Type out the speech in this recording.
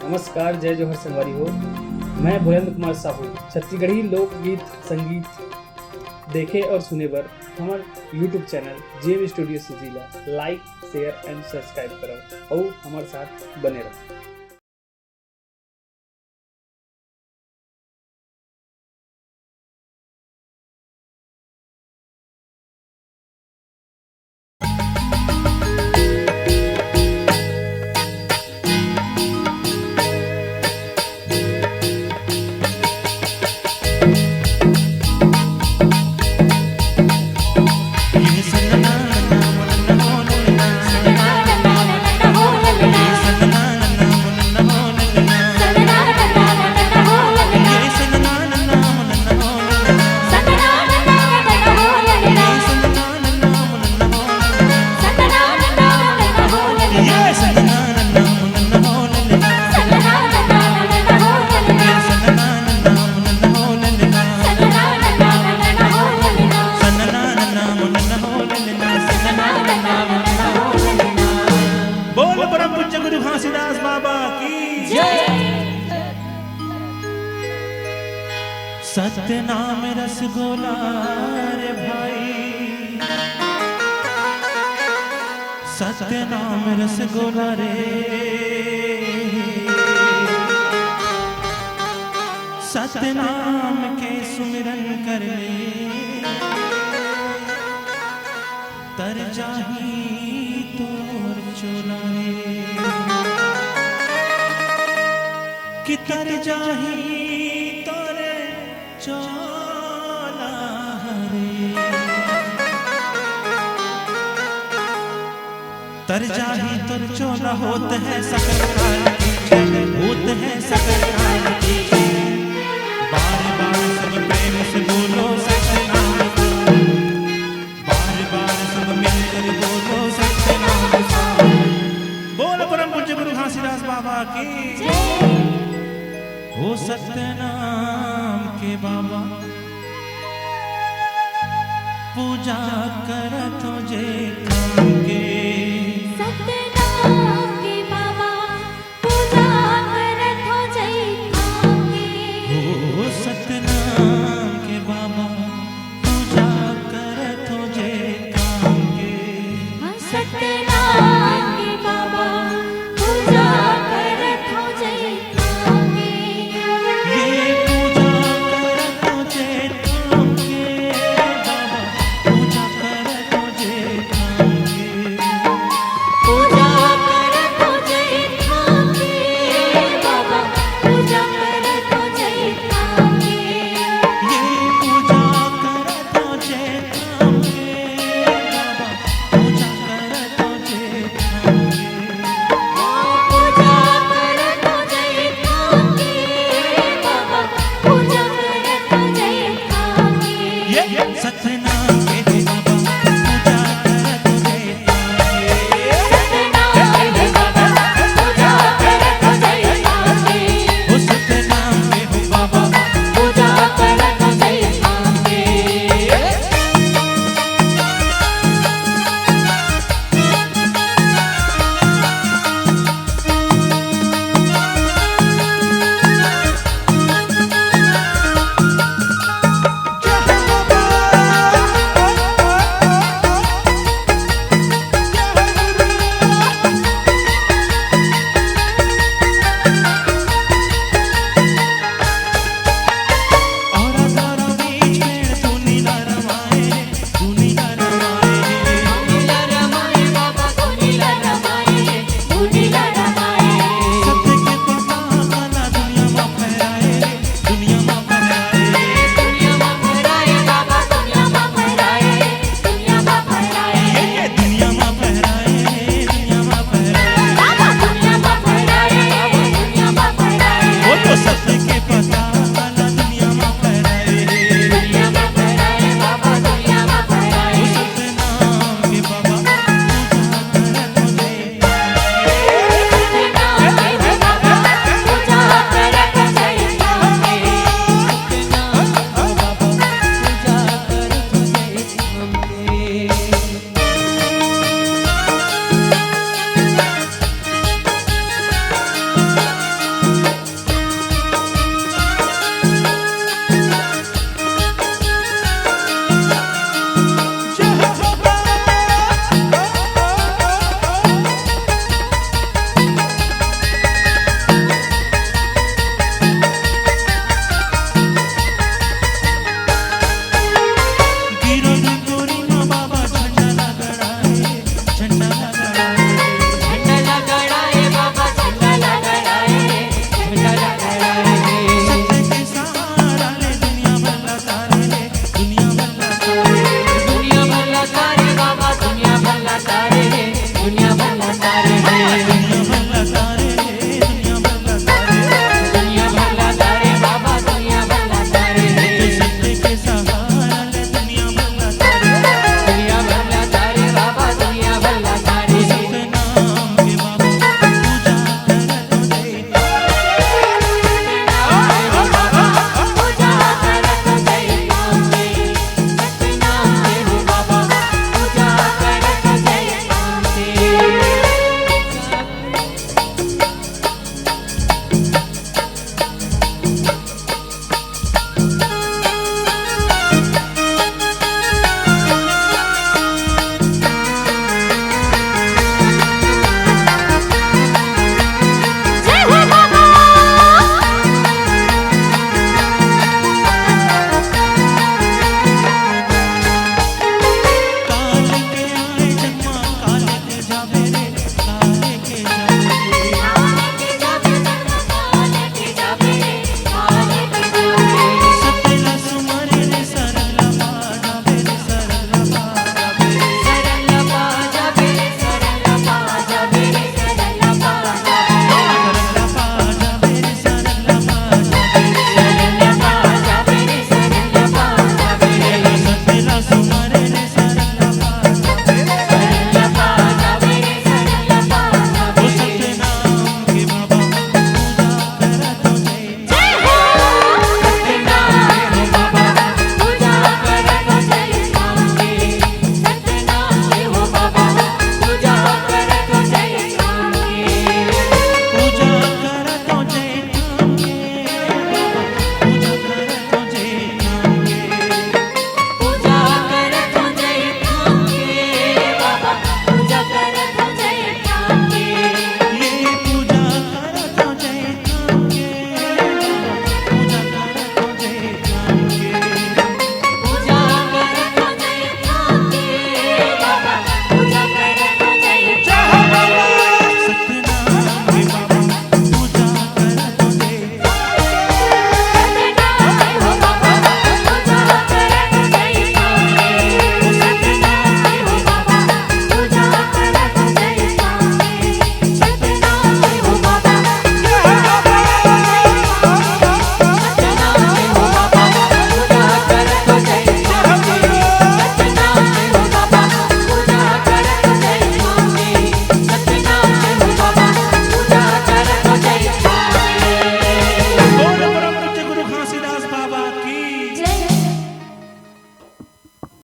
नमस्कार, जय जोहर संगवारी हो। मैं भोलेंद्र कुमार साहू छत्तीसगढ़ी लोकगीत संगीत देखे और सुने बर हमार यूट्यूब चैनल जेम स्टूडियो सुजीला लाइक शेयर एंड सब्सक्राइब करो और हमारे साथ बने रहो। सतनाम रसगोला रे भाई, सतनाम रसगोला रे, सतनाम के सुमिरन कर ले तर जाही तोर चोला रे, कि तर जाही चोला रे, तर जाही तर चोला होत है सकल काल की, होत है सकल काल की। बार बार सब प्रेम से बोलो सतनाम, बार बार सब मिलकर बोलो सतनाम। बोल परम पूज्य गुरु घासीदास बाबा की। हो सतनाम के बाबा पूजा करत हो जे काम के,